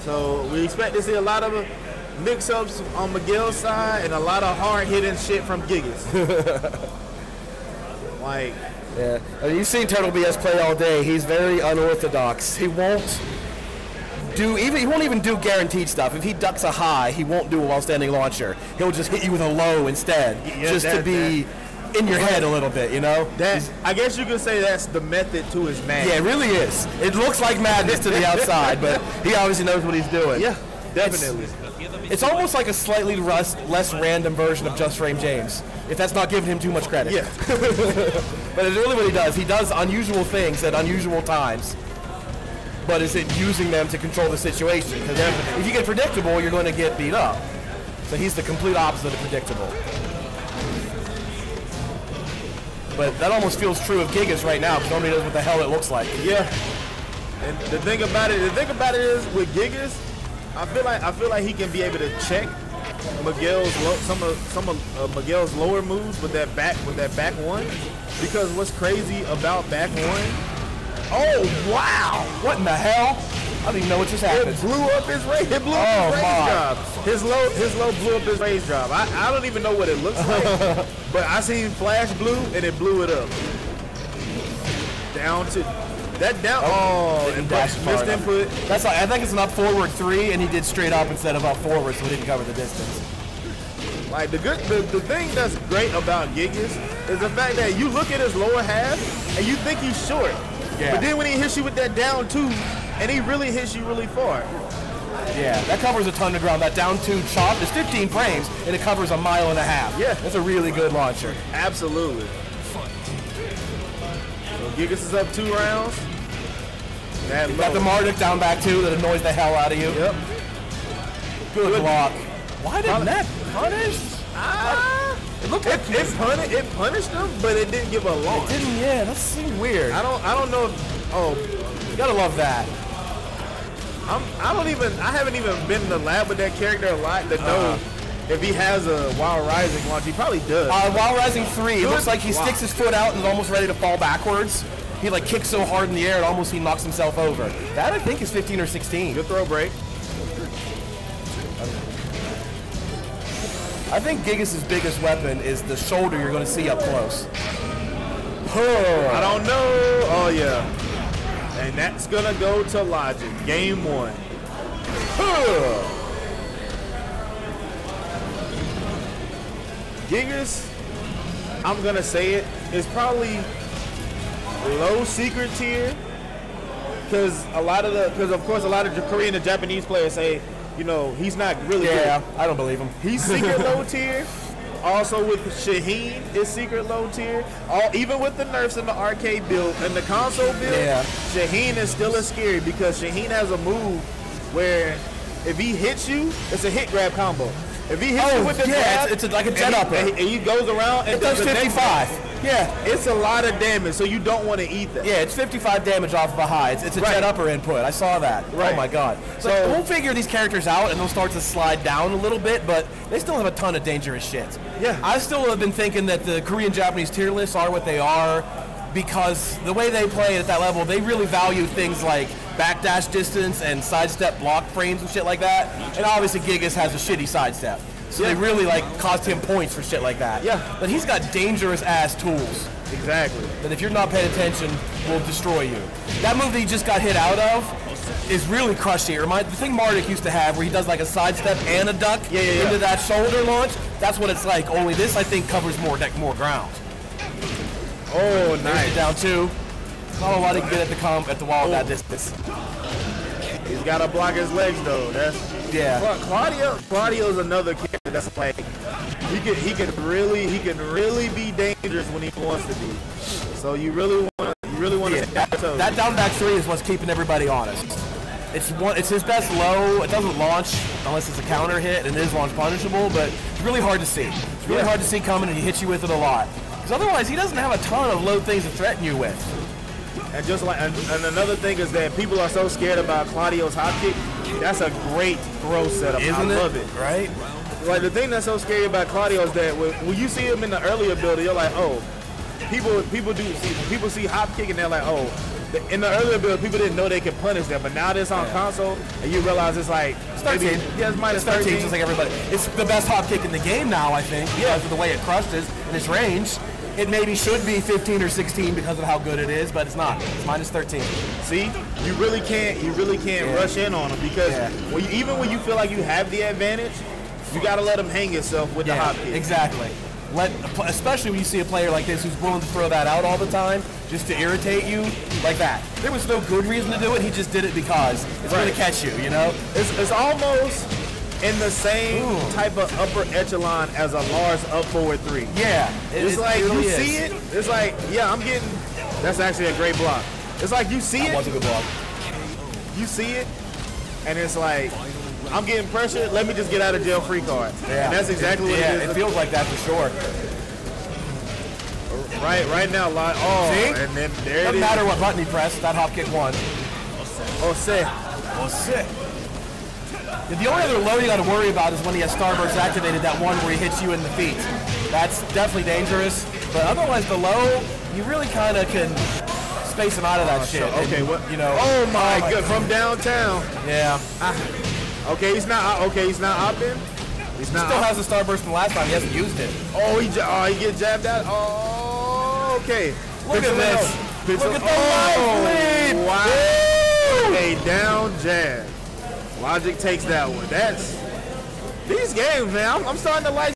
So we expect to see a lot of mix-ups on Miguel's side and a lot of hard-hitting shit from Gigas. Like, yeah, I mean, you've seen TurtleBS play all day. He's very unorthodox. He won't even do guaranteed stuff. If he ducks a high, he won't do a while-standing launcher. He'll just hit you with a low instead, just to be in your head a little bit, you know? I guess you could say that's the method to his madness. Yeah, it really is. It looks like madness to the outside, but he obviously knows what he's doing. Yeah, definitely. It's almost like a slightly less random version of Just Frame James, if that's not giving him too much credit. Yeah. But it's really what he does. He does unusual things at unusual times, but is it using them to control the situation? Because if you get predictable, you're going to get beat up. So he's the complete opposite of predictable. But that almost feels true of Gigas right now, because nobody knows what the hell it looks like. Yeah. And the thing about it is with Gigas, I feel like he can be able to check Miguel's some of Miguel's lower moves with that back one, because what's crazy about back one? Oh wow! What in the hell? I don't even know what just happened. It blew up his raise. It blew up his raise drop. His low blew up his raise drop. I don't even know what it looks like, but I seen flash blue and it blew it up. Down to that down. Oh, missed input. That's like, I think it's an up forward 3, and he did straight up instead of up forward, so he didn't cover the distance. Like the thing that's great about Gigas is the fact that you look at his lower half and you think he's short. Yeah. But then when he hits you with that down 2, and he really hits you really far. Yeah, that covers a ton of ground. That down 2 chop is 15 frames, and it covers 1.5 miles. Yeah. That's a really good launcher. Absolutely. So Gigas is up 2 rounds. Got the Marduk down back 2 that annoys the hell out of you. Yep. Good block. Why didn't that punish? It looked like it punished him, but it didn't give a launch. It didn't, yeah, that seemed weird. I don't know if, you gotta love that. I haven't even been in the lab with that character a lot to know if he has a Wild Rising launch. He probably does. Wild Rising 3, it looks like he sticks his foot out and is almost ready to fall backwards. He like kicks so hard in the air, it almost he knocks himself over. That I think is 15 or 16. Good throw break. I think Gigas' biggest weapon is the shoulder you're going to see up close. I don't know. Oh, yeah. And that's going to go to Logik. Game 1. Gigas, I'm going to say it, is probably low secret tier. Because of course a lot of Korean and Japanese players say, you know, he's not really good. Yeah, I don't believe him. He's secret low tier. Also with Shaheen is secret low tier. Even with the nerfs in the arcade build and the console build, Shaheen is still as scary because Shaheen has a move where if he hits you, it's a hit grab combo. If he hits you with the grab, it's like a jet up, and he goes around and it does 55. Yeah, it's a lot of damage, so you don't want to eat that. Yeah, it's 55 damage off of a high. It's a jet upper input. I saw that. Right. Oh my god. So we'll figure these characters out and they'll start to slide down a little bit, but they still have a ton of dangerous shit. Yeah. I still have been thinking that the Korean-Japanese tier lists are what they are because the way they play at that level, they really value things like backdash distance and sidestep block frames and shit like that. And obviously Gigas has a shitty sidestep. So they really cost him points for shit like that. Yeah. But he's got dangerous ass tools. Exactly. That if you're not paying attention, will destroy you. That move that he just got hit out of is really crushing. It reminds the thing Marduk used to have where he does like a sidestep and a duck into that shoulder launch. That's what it's like. Only this I think covers more ground. Oh, nice. Down 2. Not a lot he can get at the wall at that distance. He's got to block his legs though. Claudio's another character that's like he can really be dangerous when he wants to be. So you really want to that down back 3 is what's keeping everybody honest. It's his best low. It doesn't launch unless it's a counter hit, and it is launch punishable, but it's really hard to see. It's really hard to see coming, and he hits you with it a lot. Because otherwise, he doesn't have a ton of low things to threaten you with. And just like and another thing is that people are so scared about Claudio's hop kick. That's a great throw setup. I love it. Right? Like the thing that's so scary about Claudio is that when you see him in the earlier build, you're like, oh, people do see when people see hop kick and they're like, oh. In the earlier build, people didn't know they could punish that, but now this on console, and you realize it's like it's 13. Maybe, yeah, it's minus 13. Just like everybody. It's the best hop kick in the game now, I think, because of the way it crushes and its range. It maybe should be 15 or 16 because of how good it is, but it's not. It's minus 13. See, you really can't rush in on them because even when you feel like you have the advantage, you got to let them hang yourself with the hop kick. Exactly. Especially when you see a player like this who's willing to throw that out all the time just to irritate you like that. There was no good reason to do it. He just did it because it's going to catch you, you know? It's almost in the same type of upper echelon as a Lars up forward 3. Yeah. It's like really you see it. It's like, yeah, I'm getting. That's actually a great block. It's like you see it. That was a good block. You see it, and it's like, I'm getting pressured. Let me just get out of jail free card. Yeah. And that's exactly what it is. It feels like that for sure. Right now, see? And then there Doesn't matter what button he pressed, that hop kick won. Oh, sick. The only other low you got to worry about is when he has Starburst activated, that one where he hits you in the feet. That's definitely dangerous. But otherwise, the low, you really kind of can space him out of that shit. Okay, what? You know? Oh my god, from downtown. Yeah. Okay, he's not. Okay, he's not opting. He's not. Still has the Starburst from last time. He hasn't used it. Oh, he get jabbed out. Oh, okay. Look at this. Look at the life lead. Wow. A down jab. Logik takes that one. These games, man. I'm starting to like.